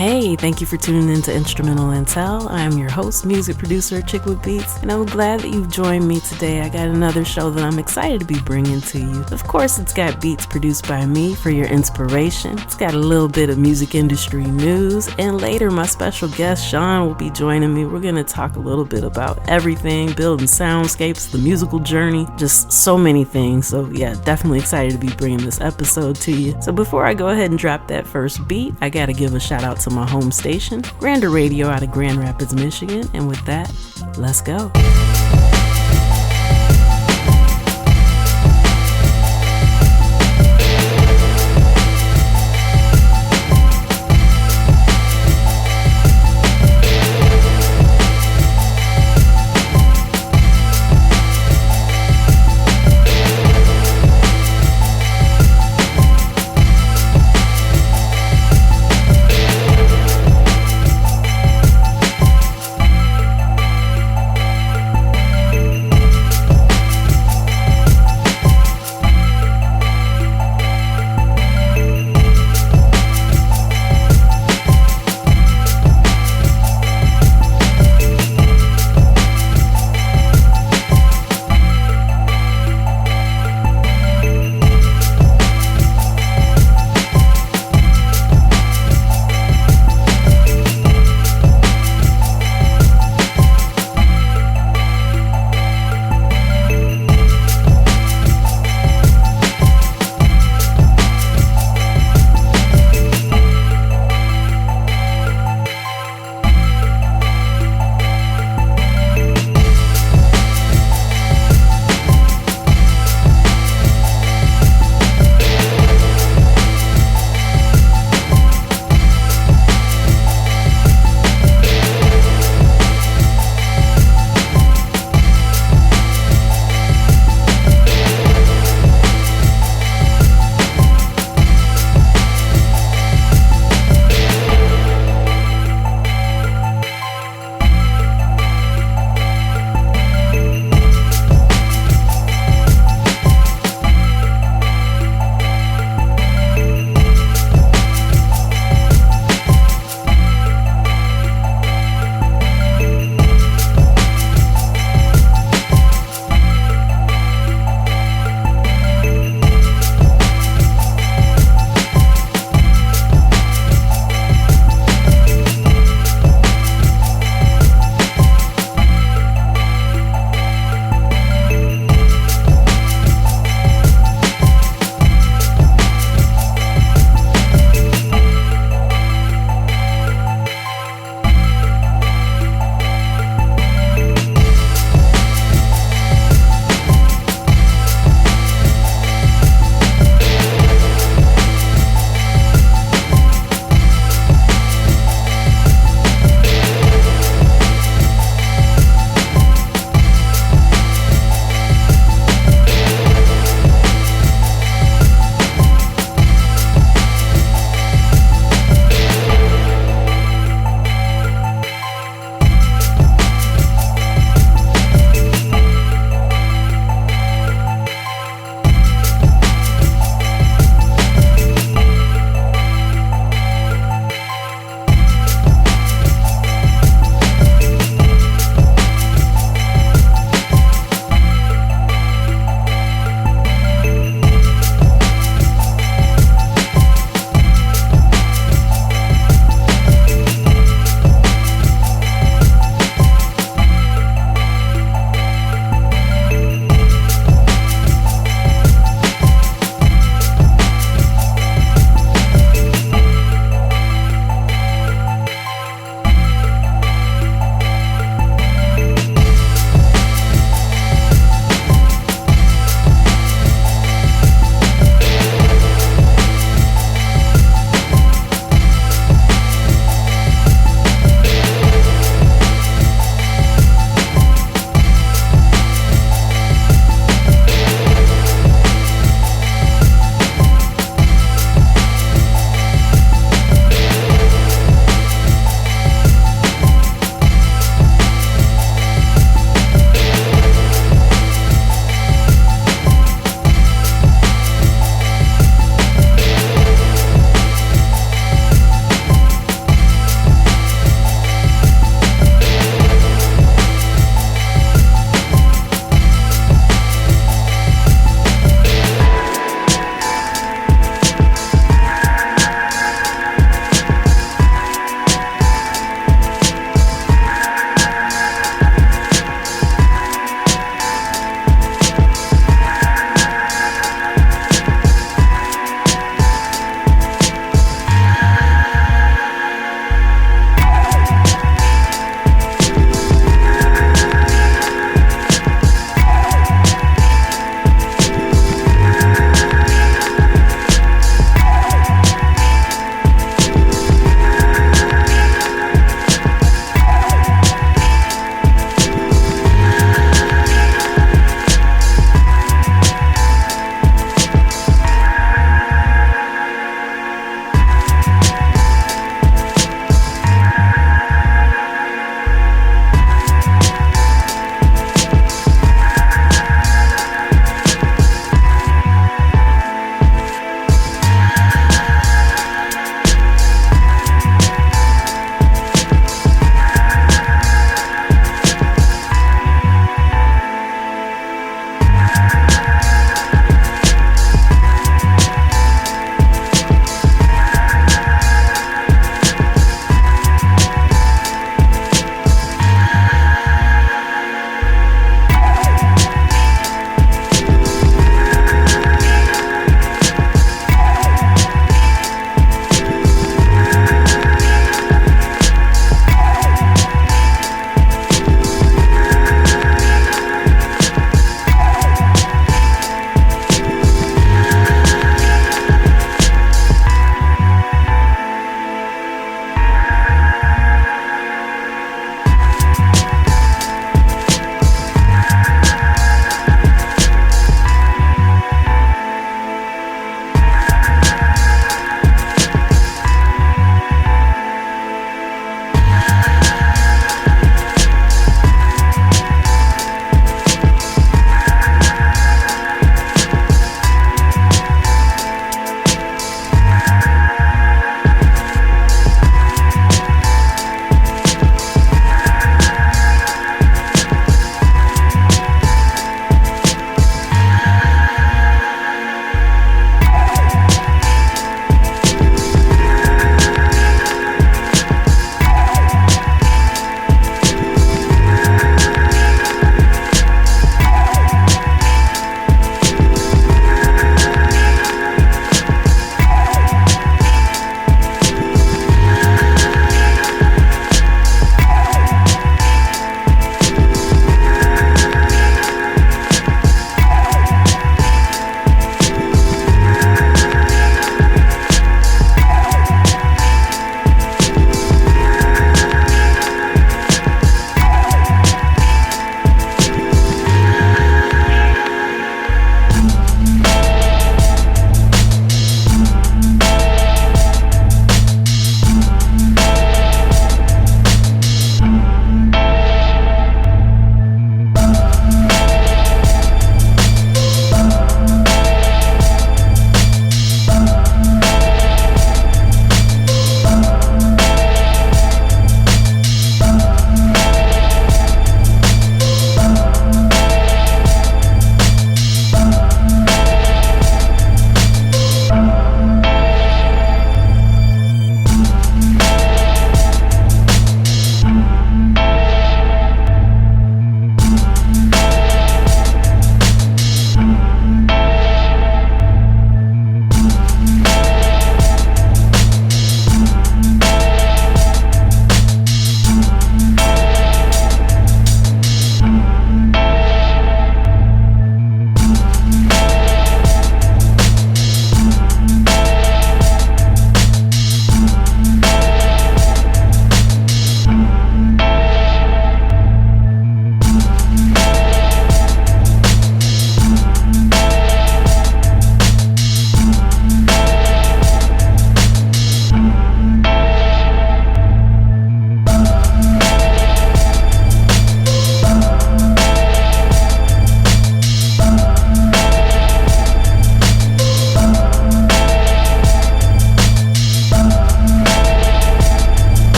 Hey, thank you for tuning in to Instrumental Intel. I am your host, music producer, Chick with Beats, and I'm glad that you've joined me today. I got another show that I'm excited to be bringing to you. Of course, it's got beats produced by me for your inspiration. It's got a little bit of music industry news, and later my special guest, Shaan, will be joining me. We're going to talk a little bit about everything, building soundscapes, the musical journey, just so many things. So yeah, definitely excited to be bringing this episode to you. So before I go ahead and drop that first beat, I got to give a shout out to my home station, Grander Radio out of Grand Rapids, Michigan. And with that, let's go.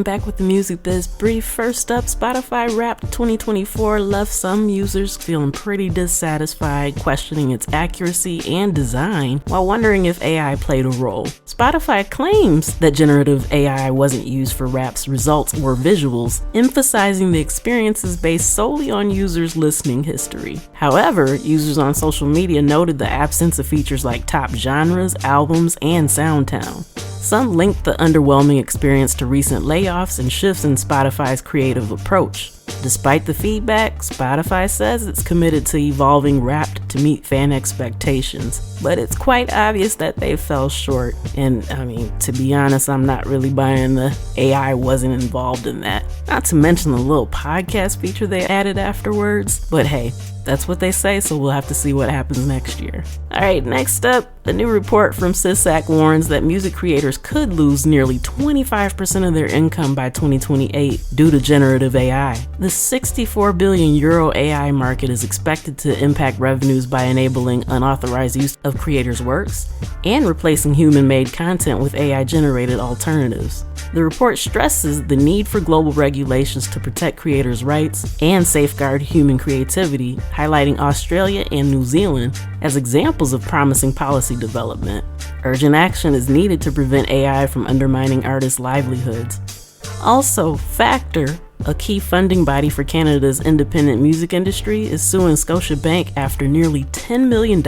back with the Music Biz Brief. First up, Spotify Wrapped 2024 left some users feeling pretty dissatisfied, questioning its accuracy and design, while wondering if AI played a role. Spotify claims that generative AI wasn't used for Wrapped's results or visuals, emphasizing the experience is based solely on users' listening history. However, users on social media noted the absence of features like top genres, albums, and SoundTown. Some linked the underwhelming experience to recent layoffs and shifts in Spotify's creative approach. Despite the feedback, Spotify says it's committed to evolving Wrapped to meet fan expectations, but it's quite obvious that they fell short. And to be honest, I'm not really buying the AI wasn't involved in that. Not to mention the little podcast feature they added afterwards, but hey, that's what they say, so we'll have to see what happens next year. Alright, next up, a new report from SISAC warns that music creators could lose nearly 25% of their income by 2028 due to generative AI. The 64 billion euro AI market is expected to impact revenues by enabling unauthorized use of creators' works and replacing human-made content with AI-generated alternatives. The report stresses the need for global regulations to protect creators' rights and safeguard human creativity, highlighting Australia and New Zealand as examples of promising policy development. Urgent action is needed to prevent AI from undermining artists' livelihoods. Also, Factor, a key funding body for Canada's independent music industry, is suing Scotiabank after nearly $10 million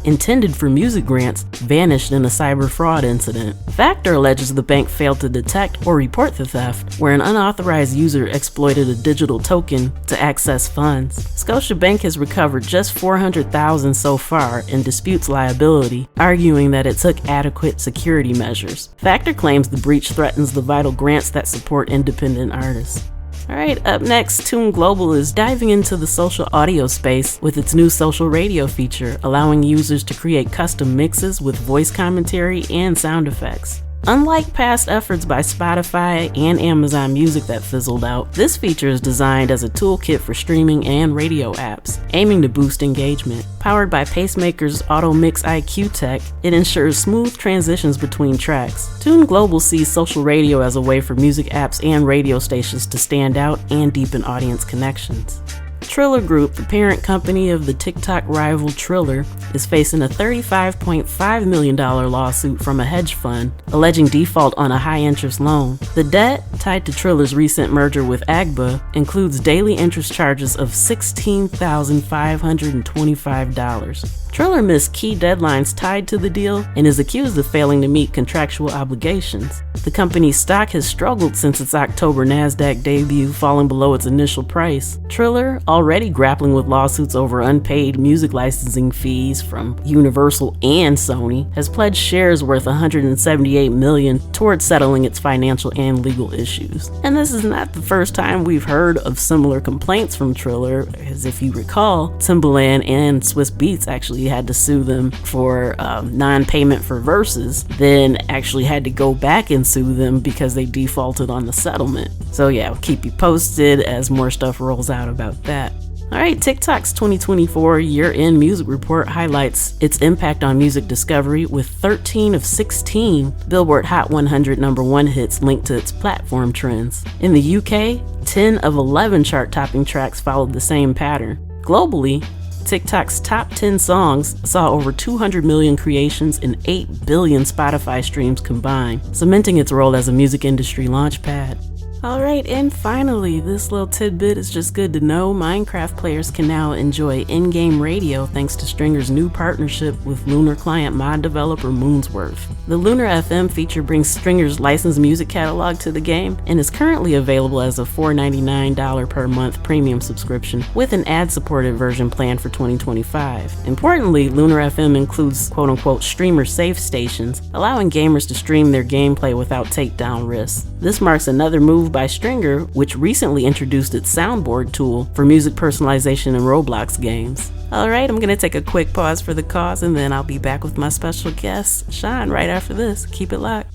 intended for music grants vanished in a cyber fraud incident. Factor alleges the bank failed to detect or report the theft, where an unauthorized user exploited a digital token to access funds. Scotiabank has recovered just $400,000 so far and disputes liability, arguing that it took adequate security measures. Factor claims the breach threatens the vital grants that support independent artists. Alright, up next, Tune Global is diving into the social audio space with its new social radio feature, allowing users to create custom mixes with voice commentary and sound effects. Unlike past efforts by Spotify and Amazon Music that fizzled out, this feature is designed as a toolkit for streaming and radio apps, aiming to boost engagement. Powered by Pacemaker's Auto Mix IQ tech, it ensures smooth transitions between tracks. Tune Global sees social radio as a way for music apps and radio stations to stand out and deepen audience connections. Triller Group, the parent company of the TikTok rival Triller, is facing a $35.5 million lawsuit from a hedge fund, alleging default on a high-interest loan. The debt, tied to Triller's recent merger with Agba, includes daily interest charges of $16,525. Triller missed key deadlines tied to the deal and is accused of failing to meet contractual obligations. The company's stock has struggled since its October NASDAQ debut, falling below its initial price. Triller, already grappling with lawsuits over unpaid music licensing fees from Universal and Sony, has pledged shares worth $178 million towards settling its financial and legal issues. And this is not the first time we've heard of similar complaints from Triller, as if you recall, Timbaland and Swiss Beats actually had to sue them for non-payment for verses, then actually had to go back and sue them because they defaulted on the settlement. So yeah, I'll keep you posted as more stuff rolls out about that. Alright, TikTok's 2024 year-end music report highlights its impact on music discovery, with 13 of 16 Billboard Hot 100 #1 hits linked to its platform trends. In the UK, 10 of 11 chart-topping tracks followed the same pattern. Globally, TikTok's top 10 songs saw over 200 million creations and 8 billion Spotify streams combined, cementing its role as a music industry launchpad. Alright, and finally, this little tidbit is just good to know. Minecraft players can now enjoy in-game radio thanks to Stringer's new partnership with Lunar client mod developer Moonsworth. The Lunar FM feature brings Stringer's licensed music catalog to the game and is currently available as a $4.99 per month premium subscription with an ad-supported version planned for 2025. Importantly, Lunar FM includes quote-unquote streamer safe stations, allowing gamers to stream their gameplay without takedown risks. This marks another move by Stringer, which recently introduced its soundboard tool for music personalization in Roblox games. Alright, I'm going to take a quick pause for the cause, and then I'll be back with my special guest, Shaan, right after this. Keep it locked.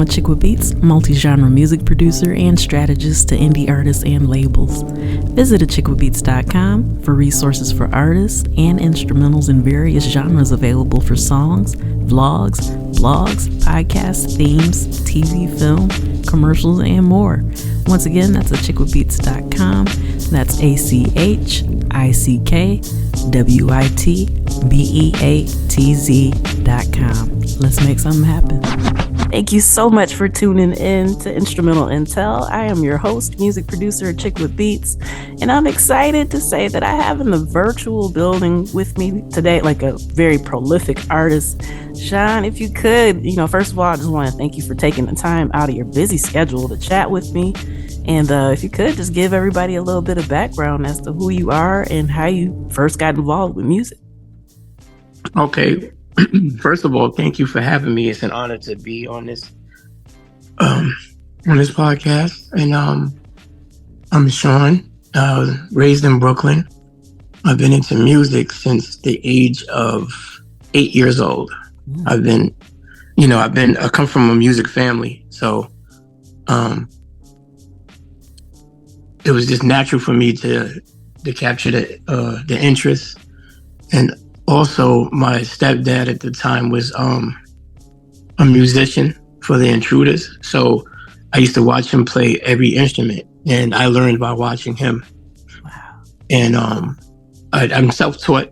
I'm a chick with beats, multi-genre music producer, and strategist to indie artists and labels. Visit achickwithbeats.com for resources for artists and instrumentals in various genres available for songs, vlogs, blogs, podcasts, themes, TV, film, commercials, and more. Once again, that's achickwithbeats.com. That's achickwithbeatz.com. Let's make something happen. Thank you so much for tuning in to Instrumental Intel. I am your host, music producer, Chick with Beats, and I'm excited to say that I have in the virtual building with me today, like a very prolific artist, Shaan. If you could, first of all, I just want to thank you for taking the time out of your busy schedule to chat with me. And if you could, just give everybody a little bit of background as to who you are and how you first got involved with music. Okay. First of all, thank you for having me. It's an honor to be on this podcast. And I'm Shaan, raised in Brooklyn. I've been into music since the age of 8 years old. I come from a music family, so it was just natural for me to capture the interest. And also, my stepdad at the time was a musician for the Intruders. So I used to watch him play every instrument, and I learned by watching him. Wow. And I'm self-taught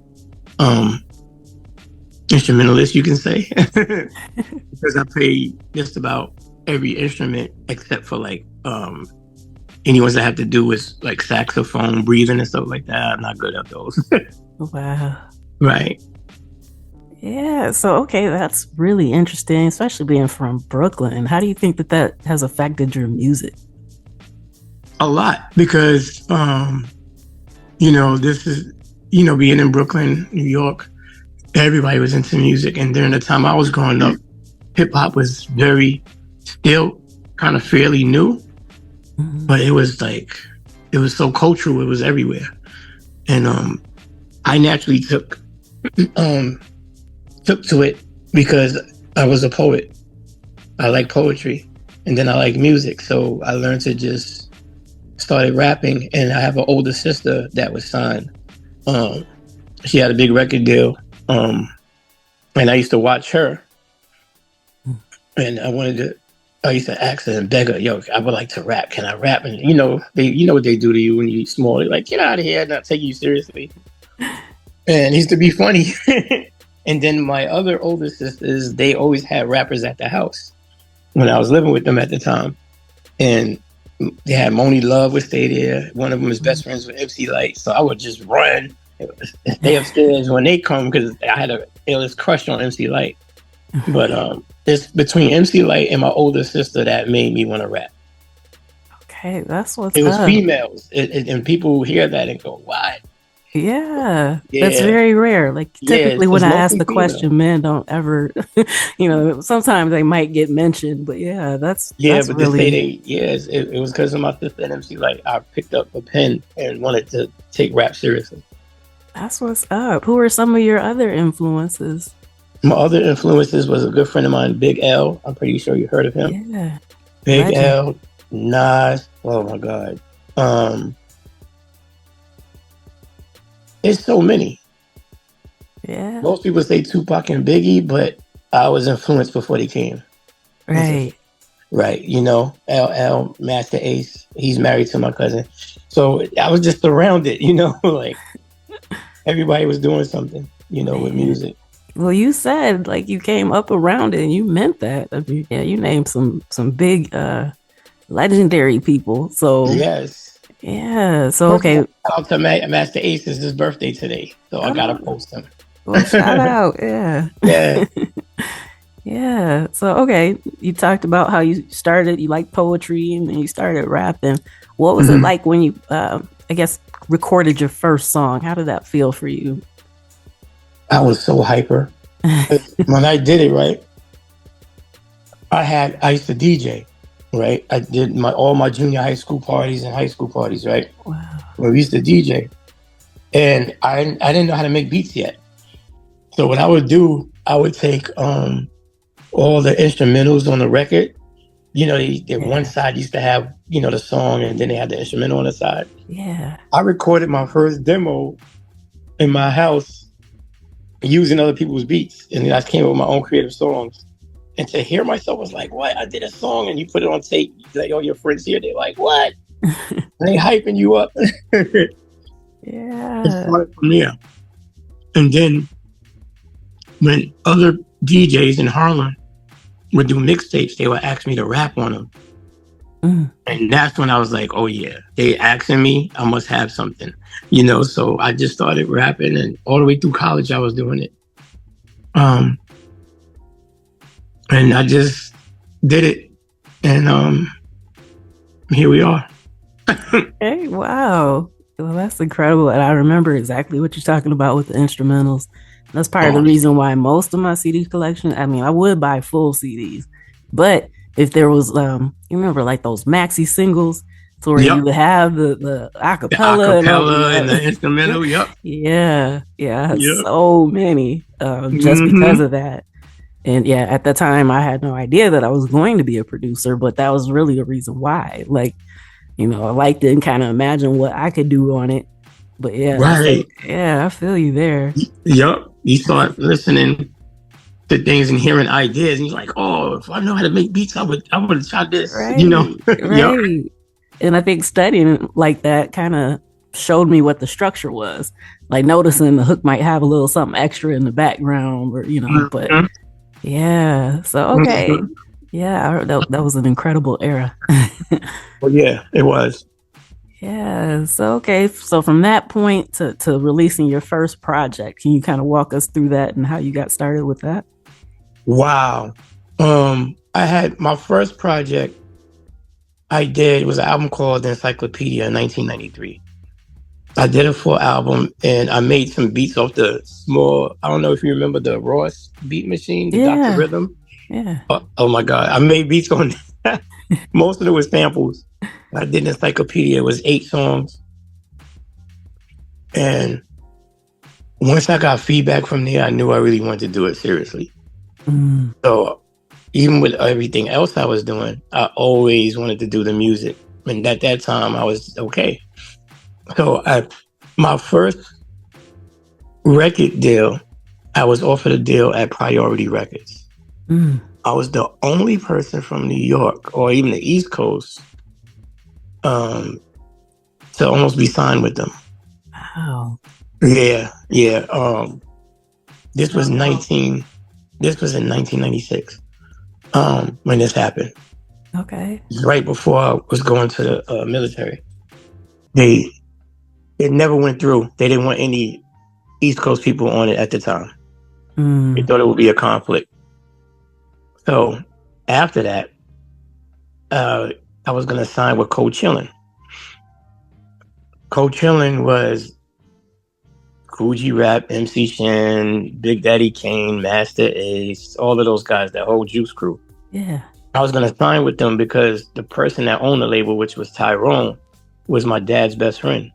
instrumentalist, you can say, because I play just about every instrument except for any ones that have to do with like saxophone, breathing and stuff like that. I'm not good at those. Wow. Right. Yeah. So, okay, that's really interesting, especially being from Brooklyn. How do you think that has affected your music? A lot, because, this is, being in Brooklyn, New York, everybody was into music. And during the time I was growing up, hip hop was still kind of fairly new, but it was so cultural. It was everywhere. And I naturally took to it because I was a poet. I like poetry, and then I like music. So I learned to just started rapping. And I have an older sister that was signed. She had a big record deal, and I used to watch her. And I used to ask her and beg her, "Yo, I would like to rap. Can I rap?" And you know what they do to you when you're small. They're like, "Get out of here! Not taking you seriously." And it used to be funny. And then my other older sisters, they always had rappers at the house when I was living with them at the time. And they had Moni Love would stay there. One of them was best friends with MC Light. So I would just run, stay upstairs when they come, because I had a illest crush on MC Light. But it's between MC Light and my older sister that made me want to rap. Okay, that's what's It was up. females. And people hear that and go, "Why?" Yeah, that's very rare. Like typically when I ask the question, men don't ever, sometimes they might get mentioned, but that's but really... it was because of my sister and MC. Like I picked up a pen and wanted to take rap seriously. That's what's up. Who are some of your other influences? My other influences was a good friend of mine, Big L. I'm pretty sure you heard of him. Yeah, Big Legend. L, Nas. Oh my God. It's so many. Yeah. Most people say Tupac and Biggie, but I was influenced before they came. Right. Right. LL, Master Ace, he's married to my cousin. So I was just surrounded, like everybody was doing something, with music. Well, you said you came up around it and you meant that. I mean, you named some big legendary people. So yes. Yeah. So okay. Shout out to Master Ace. It's his birthday today, so I gotta post him. Well, shout out. Yeah. Yeah. Yeah. So okay, you talked about how you started. You like poetry, and then you started rapping. What was it like when you, I guess, recorded your first song? How did that feel for you? I was so hyper when I did it. Right. I used to DJ. Right, I did all my junior high school parties and high school parties. Right, wow. Where we used to DJ, and I didn't know how to make beats yet. So what I would do, I would take all the instrumentals on the record one side used to have, the song, and then they had the instrumental on the side. Yeah. I recorded my first demo in my house using other people's beats. And then I came up with my own creative songs. And to hear myself was like, what? I did a song, and you put it on tape. Like, all your friends here, they're like, what? They hyping you up. Yeah. It started from there. And then when other DJs in Harlem would do mixtapes, they would ask me to rap on them. And that's when I was like, oh yeah, they asking me, I must have something, so I just started rapping, and all the way through college I was doing it. And I just did it, and here we are. Hey, wow. Well, that's incredible. And I remember exactly what you're talking about with the instrumentals. That's part of the reason why most of my CD collection, I would buy full CDs, but if there was, you remember like those maxi singles, to where you would have the acapella, and the instrumental. Yep. Yeah. So many, just because of that. And yeah, at the time I had no idea that I was going to be a producer, but that was really a reason why. Like, I liked it and kind of imagine what I could do on it. But yeah, right. I feel you there. Yep. You start listening to things and hearing ideas, and you're like, oh, if I know how to make beats, I would have tried this. Right. Right. And I think studying like that kind of showed me what the structure was. Like noticing the hook might have a little something extra in the background, or but yeah. So okay. Yeah, that was an incredible era. Well, yeah, it was. Yeah. So, okay. So from that point to releasing your first project, can you kind of walk us through that and how you got started with that? Wow. I had my first project I did was an album called The Encyclopedia in 1993. I did a full album, and I made some beats off the small, I don't know if you remember the Ross beat machine, the Dr. Rhythm. Yeah. Oh my God. I made beats on that. Most of it was samples. I did an Encyclopedia. It was 8 songs. And once I got feedback from there, I knew I really wanted to do it seriously. So even with everything else I was doing, I always wanted to do the music. And at that time, I was okay. So my first record deal, I was offered a deal at Priority Records. I was the only person from New York or even the East Coast to almost be signed with them. Wow. Yeah. This was in 1996 when this happened. Okay. Right before I was going to the military. It never went through. They didn't want any East Coast people on it at the time. They thought it would be a conflict. So after that, I was going to sign with Cold Chillin'. Cold Chillin' was Coogee Rap, MC Shaan, Big Daddy Kane, Master Ace, all of those guys, that whole Juice crew. Yeah. I was going to sign with them because the person that owned the label, which was Tyrone, was my dad's best friend.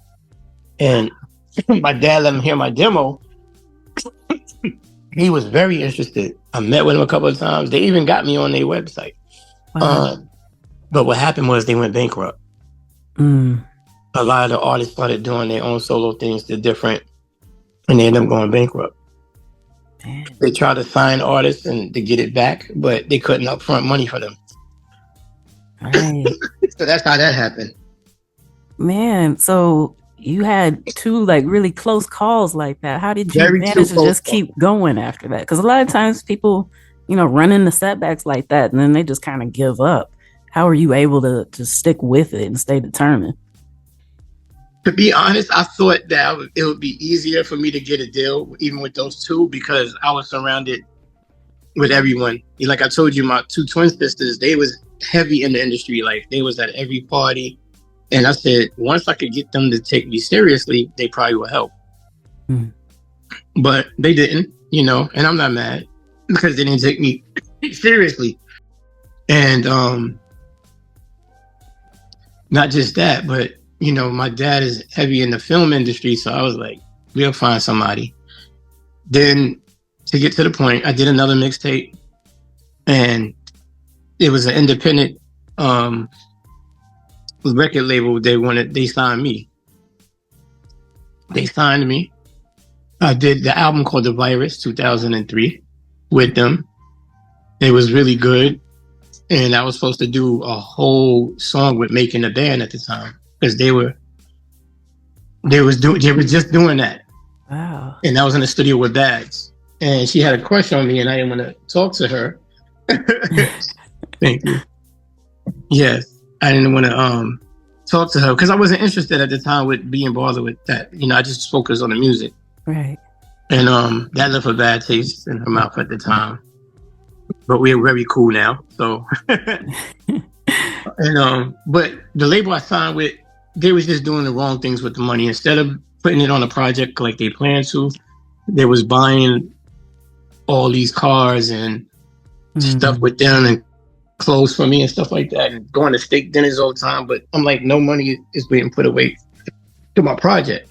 And my dad let him hear my demo. He was very interested. I met with him a couple of times. They even got me on their website. Wow. But what happened was they went bankrupt. A lot of the artists started doing their own solo things, they're different, and they ended up going bankrupt. Damn. They tried to sign artists and to get it back, but they couldn't upfront money for them. Right. So that's how that happened. Man, so you had 2 like really close calls like that. How did you manage to just keep going after that? Because a lot of times people, run into setbacks like that and then they just kind of give up. How are you able to stick with it and stay determined? To be honest, I thought that it would be easier for me to get a deal, even with those 2, because I was surrounded with everyone. Like I told you, my 2 twin sisters, they was heavy in the industry. Like they was at every party. And I said, once I could get them to take me seriously, they probably would help. But they didn't, and I'm not mad because they didn't take me seriously. And not just that, but, my dad is heavy in the film industry. So I was like, we'll find somebody. Then to get to the point, I did another mixtape, and it was an independent record label, they signed me. They signed me. I did the album called The Virus 2003 with them. It was really good. And I was supposed to do a whole song with Making the Band at the time because they were just doing that. Wow. And I was in the studio with Bags. And she had a crush on me and I didn't want to talk to her. Thank you. Yes. I didn't want to talk to her because I wasn't interested at the time with being bothered with that. You know, I just focused on the music. Right. And that left a bad taste in her mouth at the time. But we're very cool now. So and but the label I signed with, they was just doing the wrong things with the money. Instead of putting it on a project like they planned to, they was buying all these cars and stuff with them and clothes for me and stuff like that and going to steak dinners all the time. But I'm like, no money is being put away to my project.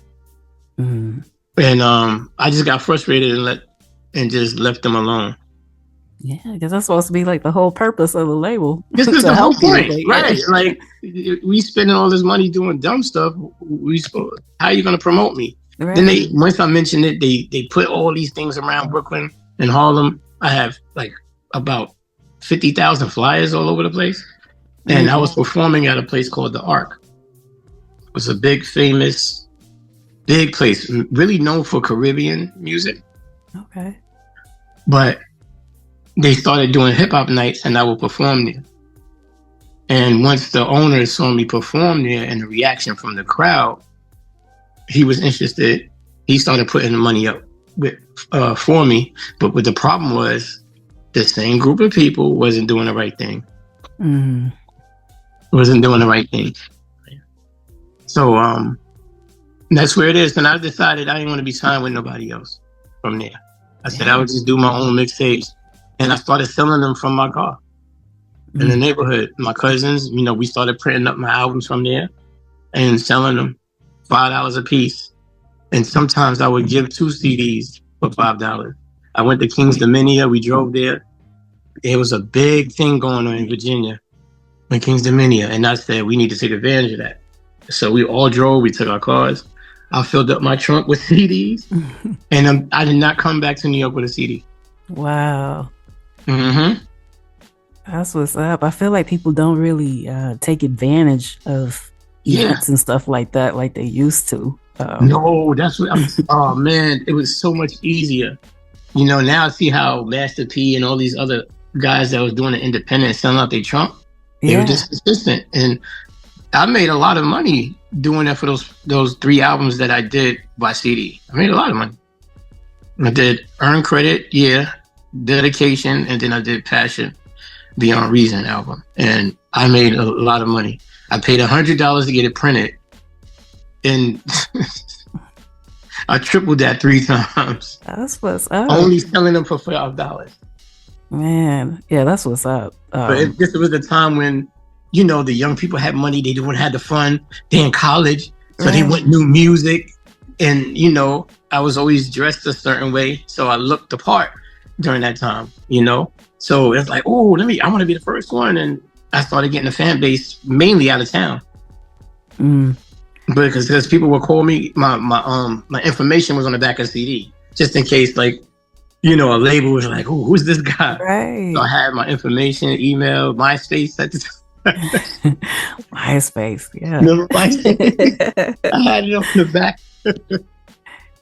And I just got frustrated and just left them alone. Yeah, because that's supposed to be like the whole purpose of the label. This is the whole point, right? Like, we spending all this money doing dumb stuff. How are you going to promote me? Right. Then once I mentioned it, they put all these things around Brooklyn and Harlem. I have like about 50,000 flyers all over the place. And I was performing at a place called The Ark. It was a big, famous, big place, really known for Caribbean music. Okay. But they started doing hip hop nights and I would perform there. And once the owner saw me perform there and the reaction from the crowd, he was interested. He started putting the money up for me. But what the problem was, the same group of people wasn't doing the right thing. Wasn't doing the right thing. So that's where it is. And I decided I didn't want to be signed with nobody else from there. I said I would just do my own mixtapes. And I started selling them from my car in the neighborhood. My cousins, you know, we started printing up my albums from there and selling them $5 a piece. And sometimes I would give 2 CDs for $5. I went to Kings Dominion. We drove there. There was a big thing going on in Virginia in Kings Dominion. And I said, we need to take advantage of that. So we all drove. We took our cars. I filled up my trunk with CDs. And I did not come back to New York with a CD. Wow. That's what's up. I feel like people don't really take advantage of events and stuff like that like they used to. No, that's what oh man, it was so much easier. You know, now I see how Master P and all these other guys that was doing the independent selling out their trunk, they were just consistent. And I made a lot of money doing that for those 3 albums that I did by CD. I made a lot of money. I did Earn Credit, Dedication, and then I did Passion Beyond Reason album. And I made a lot of money. I paid $100 to get it printed. And I tripled that 3 times. That's what's up. Only selling them for $5. Man, yeah, that's what's up. But this was the time when, you know, the young people had money. They didn't have the fun. They're in college. So they want new music. And, you know, I was always dressed a certain way. So I looked the part during that time, you know? So it's like, oh, I want to be the first one. And I started getting a fan base mainly out of town. Because people would call me, my information was on the back of the CD, just in case, like, you know, a label was like, oh, who's this guy? Right. So I had my information, email, MySpace at the time. MySpace, yeah. Remember MySpace? I had it on the back.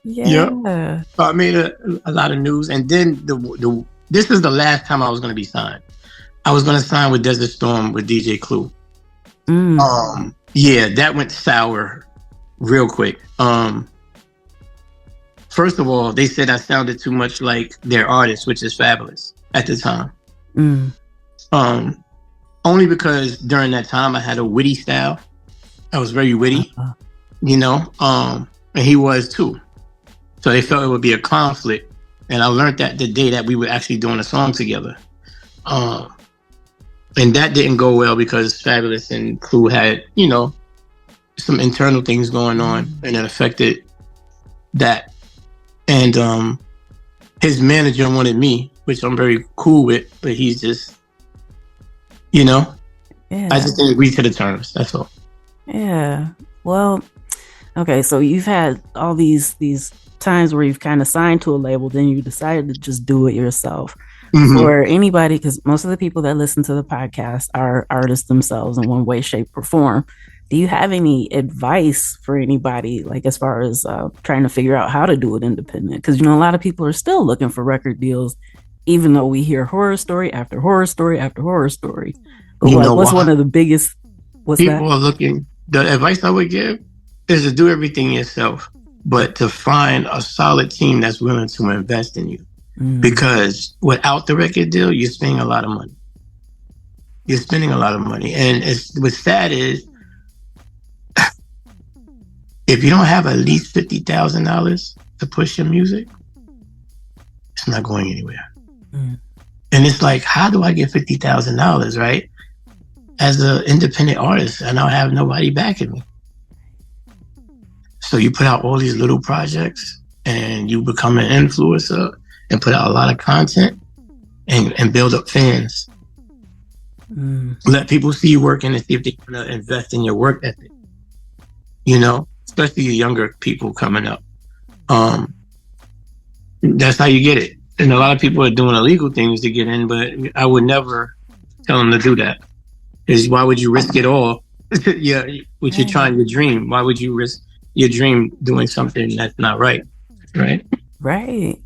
Yeah. So I made a lot of news. And then this is the last time I was going to be signed. I was going to sign with Desert Storm with DJ Clue. Yeah, that went sour real quick. First of all, they said I sounded too much like their artist, which is Fabulous at the time. Only because during that time I had a witty style. I was very witty, you know, and he was too. So they felt it would be a conflict. And I learned that the day that we were actually doing a song together. And that didn't go well because Fabulous and Clue had, you know, some internal things going on, and it affected that. And his manager wanted me, which I'm very cool with, but he's just, you know, I just didn't agree to the terms. That's all. Yeah. Well, okay. So you've had all these times where you've kind of signed to a label, then you decided to just do it yourself. Mm-hmm. For anybody, because most of the people that listen to the podcast are artists themselves in one way, shape, or form. Do you have any advice for anybody, like as far as trying to figure out how to do it independent? Because, you know, a lot of people are still looking for record deals, even though we hear horror story after horror story after horror story. But what's one of the biggest? People are looking. The advice I would give is to do everything yourself, but to find a solid team that's willing to invest in you. Because without the record deal, you're spending a lot of money. And what's sad is, if you don't have at least $50,000 to push your music, it's not going anywhere. And it's like, how do I get $50,000, right? As an independent artist, and I don't have nobody backing me. So you put out all these little projects and you become an influencer and put out a lot of content and build up fans. Let people see you working and see if they're going to invest in your work ethic. You know, especially younger people coming up. That's how you get it. And a lot of people are doing illegal things to get in, but I would never tell them to do that. Because why would you risk it all? Yeah, what you're trying to dream. Why would you risk your dream doing something that's not right? Right? Right.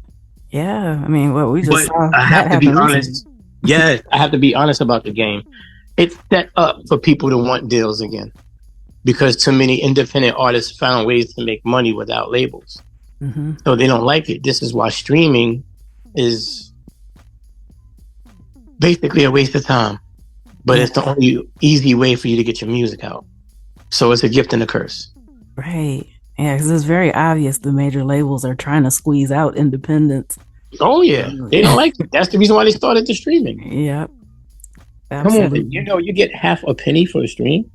Yeah, I mean, we just saw. I have to be honest. Yes, I have to be honest about the game. It's set up for people to want deals again, because too many independent artists found ways to make money without labels. So they don't like it. This is why streaming is basically a waste of time, but it's the only easy way for you to get your music out. So it's a gift and a curse. Right. Yeah, because it's very obvious the major labels are trying to squeeze out independence. Oh, yeah. They don't like it. That's the reason why they started the streaming. Yep. Absolutely. Come on, you know, you get half a penny for a stream.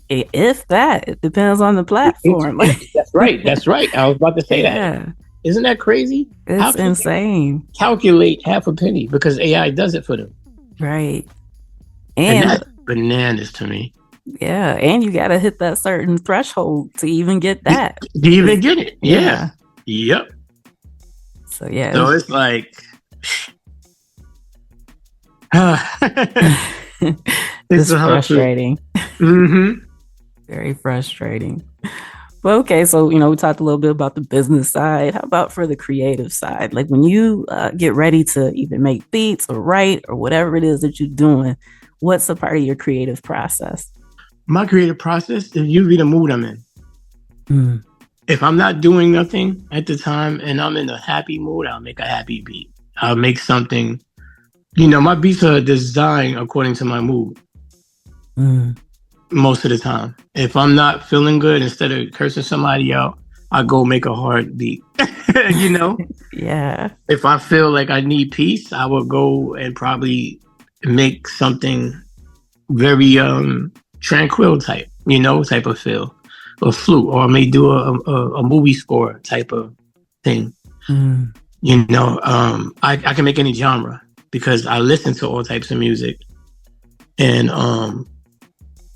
If that, it depends on the platform. That's right. I was about to say that. Isn't that crazy? It's insane. Calculate half a penny because AI does it for them. Right. And that's bananas to me. Yeah, and you got to hit that certain threshold to even get that. To even get it. Yeah. Yep. So, yeah. So it's like... it's frustrating. Very frustrating. Well, okay, so, you know, we talked a little bit about the business side. How about for the creative side? Like when you get ready to either make beats or write or whatever it is that you're doing, what's a part of your creative process? My creative process is usually the mood I'm in. If I'm not doing nothing at the time and I'm in a happy mood, I'll make a happy beat. I'll make something, you know, my beats are designed according to my mood. Most of the time. If I'm not feeling good, instead of cursing somebody out, I go make a hard beat. You know? Yeah. If I feel like I need peace, I will go and probably make something very tranquil type of feel. A flute, or I may do a movie score type of thing. You know, I can make any genre because I listen to all types of music. And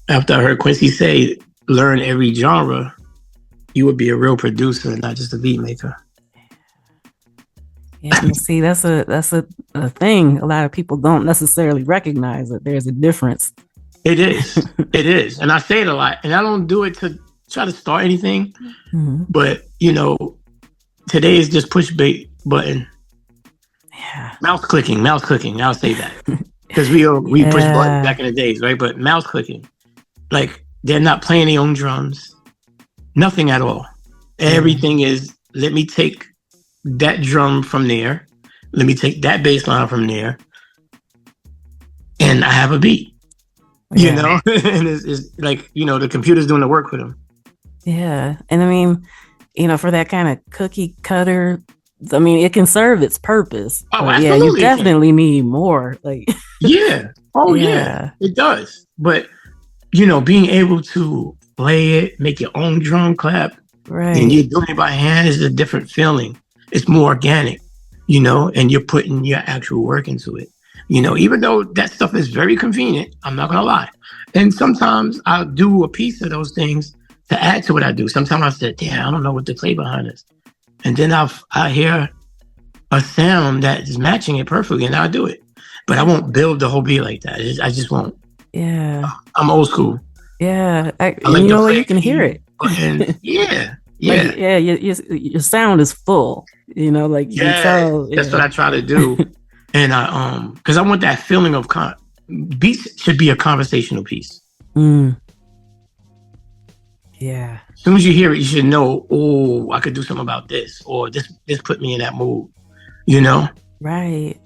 after I heard Quincy say, learn every genre, you would be a real producer and not just a beat maker. Yeah, see, that's a thing. A lot of people don't necessarily recognize that there's a difference. It is. And I say it a lot. And I don't do it to try to start anything. But, you know, today is just push button. Yeah. Mouse clicking. I'll say that. Because we push buttons back in the days, right? But mouse clicking. Like, they're not playing their own drums. Nothing at all. Everything is, let me take that drum from there. Let me take that bass line from there. And I have a beat. You know? And it's like, you know, the computer's doing the work for them. Yeah. And I mean, you know, for that kind of cookie cutter, I mean, it can serve its purpose. Oh, absolutely. Yeah, you definitely need more. Like, yeah. Oh, yeah. It does. But, you know, being able to play it, make your own drum clap, right, and you're doing it by hand is a different feeling. It's more organic, you know, and you're putting your actual work into it. Even though that stuff is very convenient, I'm not going to lie. And sometimes I'll do a piece of those things to add to what I do. Sometimes I say, damn, I don't know what to play behind this. And then I hear a sound that is matching it perfectly, and I'll do it. But I won't build the whole beat like that. I just won't. Yeah. I'm old school. Yeah. I like you know what? You can hear it. And yeah. Like, yeah. Your sound is full. You can tell. That's what I try to do. And because I want that feeling of beats should be a conversational piece. Yeah. As soon as you hear it, you should know, oh, I could do something about this, or this put me in that mood, Right.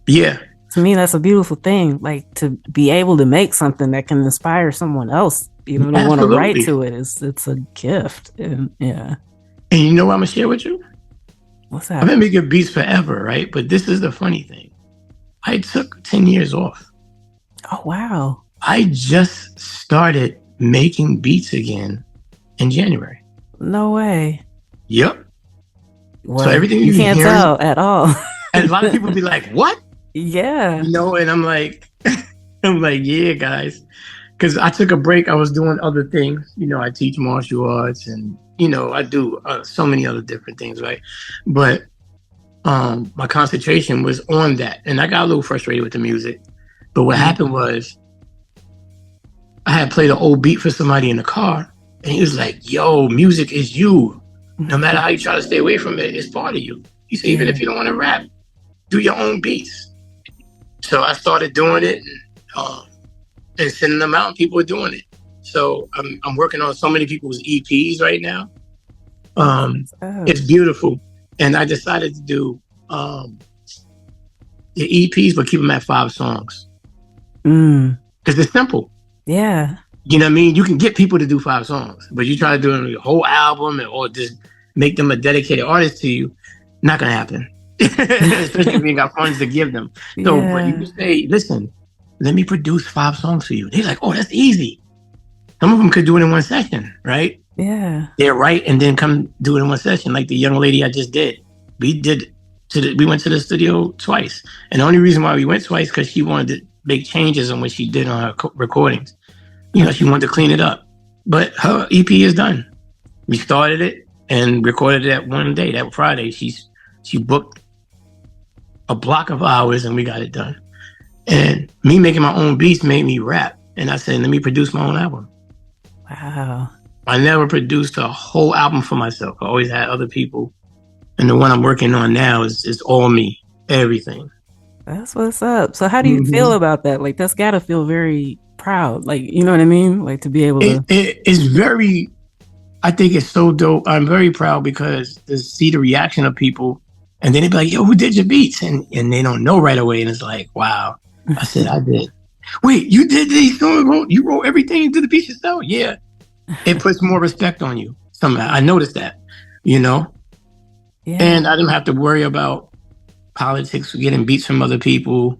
Yeah. To me, that's a beautiful thing. Like, to be able to make something that can inspire someone else, to want to write to it, it's a gift. And yeah. And you know what I'm gonna share with you? What's that? I've been making beats forever, right? But this is the funny thing. I took 10 years off. Oh, wow. I just started making beats again in January. No way. Yep. Well, so everything you can't tell at all. And a lot of people be like, what? Yeah. And I'm like, yeah, guys. Because I took a break. I was doing other things. I teach martial arts and, I do so many other different things, right? But my concentration was on that. And I got a little frustrated with the music. But what happened was I had played an old beat for somebody in the car. And he was like, yo, music is you. No matter how you try to stay away from it, it's part of you. He said, even if you don't want to rap, do your own beats. So I started doing it and sending them out, and people are doing it. So I'm working on so many people's EPs right now. It's beautiful. And I decided to do the EPs, but keep them at 5 songs. Because it's simple. Yeah. You know what I mean? You can get people to do 5 songs, but you try to do a whole album or just make them a dedicated artist to you, not going to happen. Especially if you got funds to give them. So but you can say, listen, let me produce 5 songs for you. They're like, oh, that's easy. Some of them could do it in one session, right? Yeah. They're right, and then come do it in one session, like the young lady I just did. We went to the studio twice. And the only reason why we went twice, because she wanted to make changes on what she did on her recordings. She wanted to clean it up. But her EP is done. We started it and recorded it that one day, that Friday. She booked a block of hours and we got it done. And me making my own beats made me rap. And I said, let me produce my own album. Wow. I never produced a whole album for myself. I always had other people. And the one I'm working on now is all me, everything. That's what's up. So how do you feel about that? Like, that's got to feel very proud. Like, you know what I mean? Like, to be able to... It's very... I think it's so dope. I'm very proud because to see the reaction of people, and then they'd be like, yo, who did your beats? And they don't know right away. And it's like, wow. I said, I did. Wait, you did these songs? You wrote everything into the beats yourself? Yeah. It puts more respect on you. Somehow. I noticed that, Yeah. And I didn't have to worry about politics, getting beats from other people.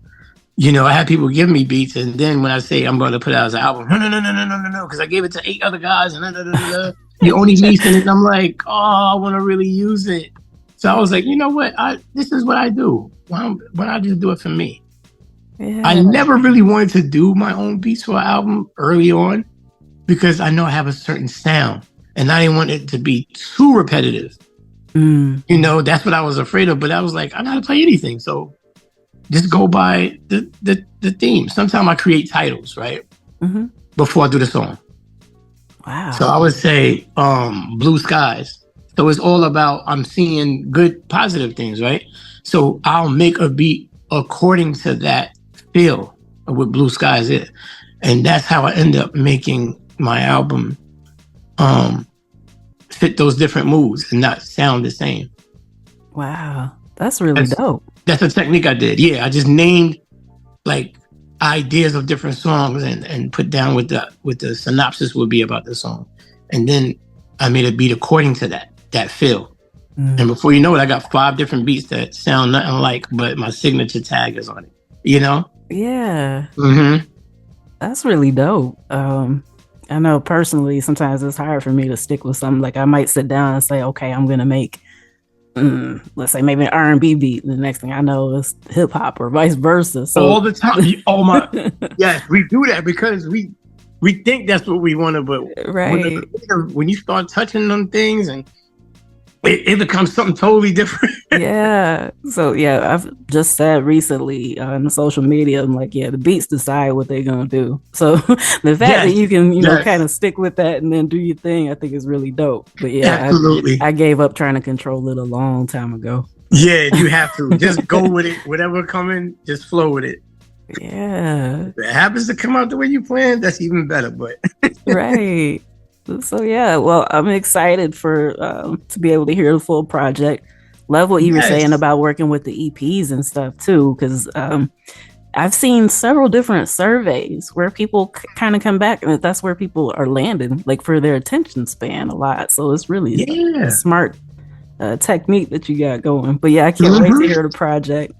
I had people give me beats, and then when I say I'm going to put out as an album, no, because I gave it to 8 other guys, and you only leasing it. And I'm like, oh, I want to really use it. So I was like, you know what? This is what I do. Why don't I just do it for me? Yeah. I never really wanted to do my own beats for an album early on because I know I have a certain sound, and I didn't want it to be too repetitive. That's what I was afraid of. But I was like, I gotta play anything, so just go by the theme. Sometimes I create titles, right? Before I do the song. Wow. So I would say Blue Skies. So it's all about I'm seeing good, positive things, right? So I'll make a beat according to that feel of what Blue Skies is. And that's how I end up making my album fit those different moods and not sound the same. Wow. That's really dope. That's a technique I did. Yeah, I just named like ideas of different songs and put down what the synopsis would be about the song. And then I made a beat according to that feel. And before you know it, I got 5 different beats that sound nothing like, but my signature tag is on it. Yeah. That's really dope. I know personally, sometimes it's hard for me to stick with something. Like, I might sit down and say, okay, I'm going to make let's say maybe an R&B beat, and the next thing I know is hip hop or vice versa. So all the time. Oh my, yes, we do that because we think that's what we want to, but right. when you start touching them things and it becomes something totally different. Yeah. So yeah, I've just said recently on social media, I'm like, yeah, the beats decide what they're gonna do. So the fact that you can, kind of stick with that and then do your thing, I think is really dope. But yeah, absolutely. I gave up trying to control it a long time ago. Yeah, you have to just go with it. Whatever coming, just flow with it. Yeah. If it happens to come out the way you planned, that's even better. But right. So yeah, well, I'm excited for to be able to hear the full project. Love what you were saying about working with the EPs and stuff too, because I've seen several different surveys where people kind of come back, and that's where people are landing, like for their attention span a lot. So it's really a smart technique that you got going. But yeah, I can't wait to hear the project.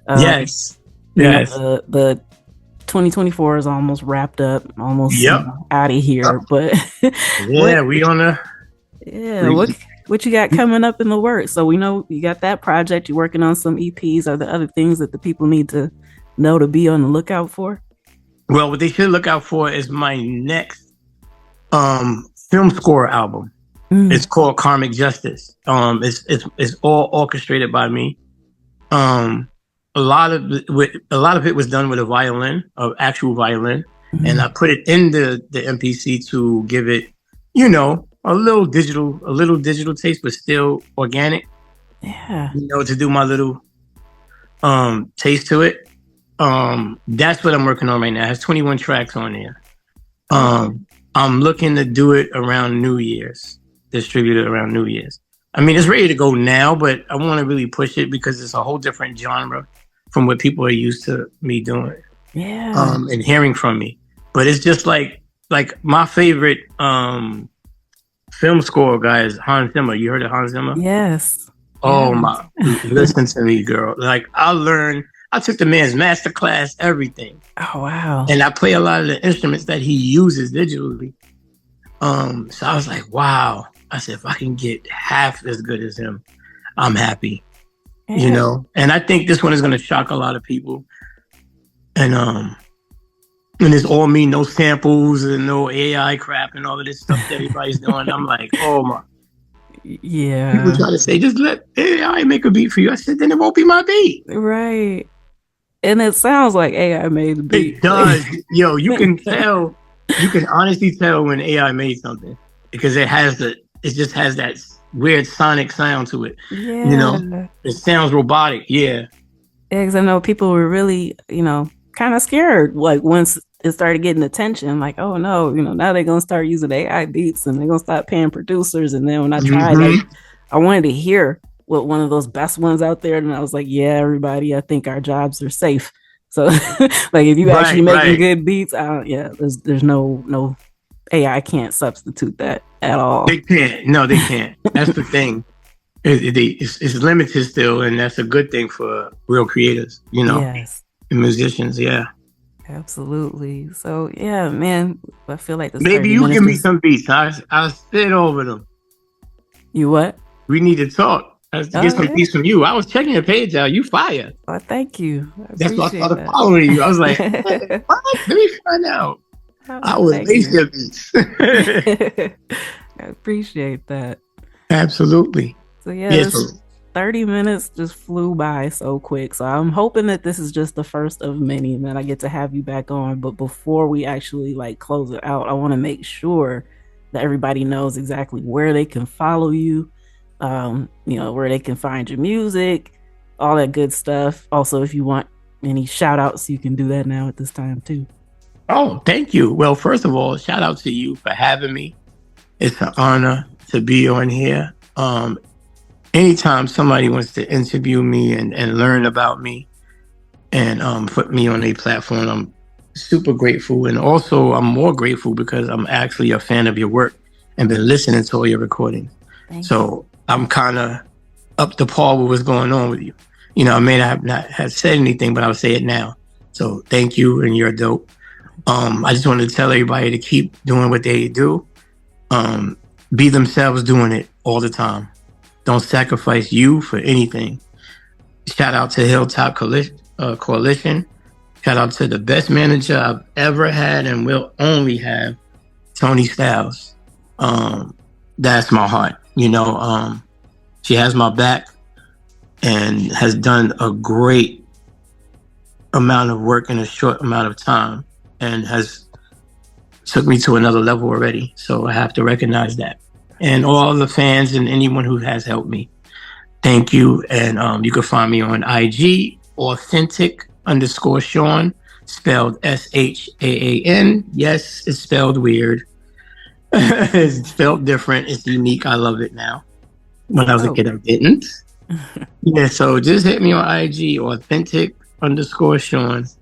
Yes. The 2024 is almost wrapped up, almost out of here. But we on a what you got coming up in the works? So we know you got that project. You're working on some EPs. Are there other things that the people need to know to be on the lookout for? Well, what they should look out for is my next film score album. It's called Karmic Justice. It's all orchestrated by me. A lot of it was done with a violin, an actual violin, and I put it in the MPC to give it, a little digital taste, but still organic. Yeah. To do my little taste to it. That's what I'm working on right now. It has 21 tracks on there. I'm looking to do it around New Year's, distribute it around New Year's. I mean, it's ready to go now, but I want to really push it because it's a whole different genre from what people are used to me doing. Yeah. And hearing from me. But it's just like my favorite film score guy is Hans Zimmer. You heard of Hans Zimmer? Yes. Oh my, listen to me, girl. Like I took the man's master class, everything. Oh wow. And I play a lot of the instruments that he uses digitally. So I was like, wow. I said, if I can get half as good as him, I'm happy. And I think this one is going to shock a lot of people. And it's all me, no samples and no AI crap and all of this stuff that everybody's doing. I'm like, oh my. Yeah. People try to say, just let AI make a beat for you. I said, then it won't be my beat. Right. And it sounds like AI made the beat. It does. Yo, you can tell, you can honestly tell when AI made something because it just has that weird sonic sound to it. Yeah. It sounds robotic. Yeah. Because I know people were really, kind of scared. Like once it started getting attention, like, oh no, now they're gonna start using AI beats and they're gonna start paying producers. And then when I tried, I wanted to hear what one of those best ones out there, and I was like, yeah, everybody, I think our jobs are safe. So, like, if you actually making good beats, there's no AI can't substitute that at all. They can't. No, they can't. That's the thing. It's limited still, and that's a good thing for real creators, Yes. And musicians. Yeah. Absolutely. So yeah, man, I feel like this. Maybe you give me some beats. I'll spit over them. You what? We need to talk. Let's get some beats from you. I was checking your page out. You fire. Oh, thank you. That's why I started following you. I was like, what? Let me find out. I would lace your beats. I appreciate that. Absolutely. So yeah, 30 minutes just flew by so quick. So I'm hoping that this is just the first of many and then I get to have you back on. But before we actually close it out, I want to make sure that everybody knows exactly where they can follow you, where they can find your music, all that good stuff. Also, if you want any shout outs, you can do that now at this time too. Oh, thank you. Well, first of all, shout out to you for having me. It's an honor to be on here. Anytime somebody wants to interview me and learn about me and put me on a platform, I'm super grateful. And also I'm more grateful because I'm actually a fan of your work and been listening to all your recordings. So I'm kind of up to par with what's going on with you. I may not have said anything, but I'll say it now. So thank you, and you're dope. I just wanted to tell everybody to keep doing what they do. Be themselves doing it all the time. don't sacrifice you for anything. Shout out to Hilltop Coalition. Shout out to the best manager I've ever had and will only have, Tony Styles. That's my heart. She has my back and has done a great amount of work in a short amount of time and has took me to another level already. So I have to recognize that. And all the fans and anyone who has helped me. Thank you. And you can find me on IG, authentic_Shaan, spelled Shaan. Yes, it's spelled weird. It's spelled different. It's unique. I love it now. When I was a kid, I didn't. Yeah, so just hit me on IG, authentic_Shaan.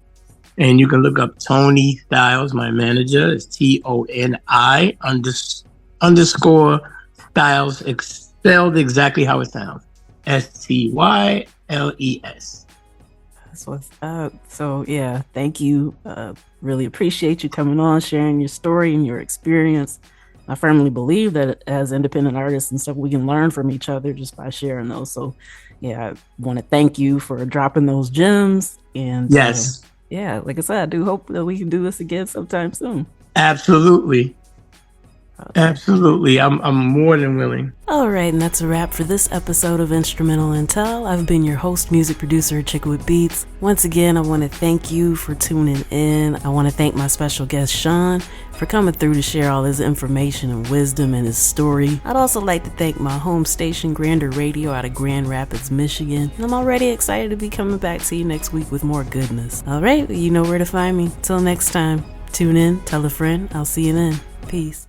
And you can look up Tony Styles, my manager. It's TONI_Styles, spelled exactly how it sounds. STYLES. That's what's up. So yeah, thank you. Really appreciate you coming on, sharing your story and your experience. I firmly believe that as independent artists and stuff, we can learn from each other just by sharing those. So yeah, I want to thank you for dropping those gems. And yes. Yeah, like I said, I do hope that we can do this again sometime soon. Absolutely. Absolutely. I'm more than willing. All right, and that's a wrap for this episode of Instrumental Intel. I've been your host, music producer, Chick with Beats. Once again, I want to thank you for tuning in. I want to thank my special guest, Shaan, for coming through to share all his information and wisdom and his story. I'd also like to thank my home station, Grander Radio, out of Grand Rapids, Michigan. And I'm already excited to be coming back to you next week with more goodness. All right, you know where to find me. Till next time, tune in, tell a friend. I'll see you then. Peace.